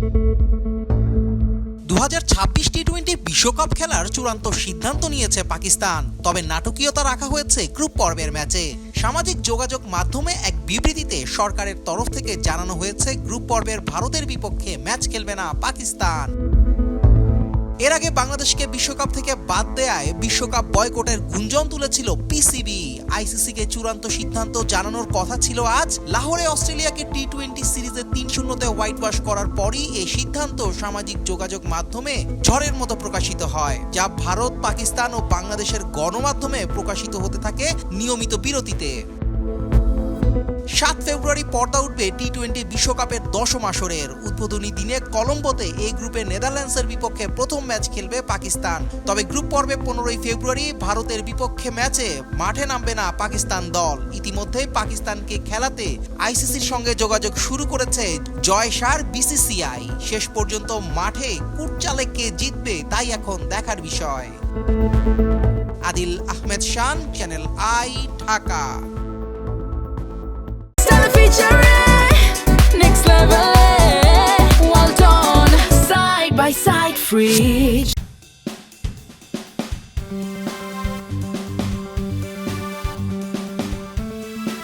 2026 টি-20 বিশ্বকাপ খেলার চূড়ান্ত সিদ্ধান্ত নিয়েছে পাকিস্তান। তবে নাটকীয়তা রাখা হয়েছে গ্রুপ পর্বের ম্যাচে। সামাজিক যোগাযোগ মাধ্যমে এক বিবৃতিতে সরকারের তরফ থেকে জানানো হয়েছে গ্রুপ পর্বের ভারতের বিপক্ষে ম্যাচ খেলবে না পাকিস্তান। এর আগে বাংলাদেশকে বিশ্বকাপ থেকে বাদ দেয়ায় বিশ্বকাপ বয়কটের গুঞ্জন তুলেছিল পিসিবি। আইসিসিকে চূড়ান্ত সিদ্ধান্ত জানানোর কথা ছিল আজ। লাহোরে অস্ট্রেলিয়াকে টি-20 সিরিজে 3-0 হোয়াইট ওয়াশ করার পরই এই সিদ্ধান্ত সামাজিক যোগাযোগ মাধ্যমে ঝড়ের মতো প্রকাশিত হয়, যা ভারত, পাকিস্তান ও বাংলাদেশের গণমাধ্যমে প্রকাশিত হতে থাকে নিয়মিত বিরতিতে। 7 ফেব্রুয়ারি পর্দা উঠবে টি-20 বিশ্বকাপের 10ম আসরের। উদ্বোধনী দিনে কলম্বোতে এই গ্রুপে নেদারল্যান্ডসের বিপক্ষে প্রথম ম্যাচ খেলবে পাকিস্তান। তবে গ্রুপ পর্বে 15 ফেব্রুয়ারি ভারতের বিপক্ষে ম্যাচে মাঠে নামবে না পাকিস্তান দল। ইতিমধ্যেই পাকিস্তানকে খেলাতে আইসিসির সঙ্গে যোগাযোগ শুরু করেছে জয়সার বিসিসিআই। শেষ পর্যন্ত মাঠে কুটচালে কে জিতবে তাই এখন দেখার বিষয়। Adil Ahmed Shan, Channel I, Dhaka. Next level, well done, side by side, fridge.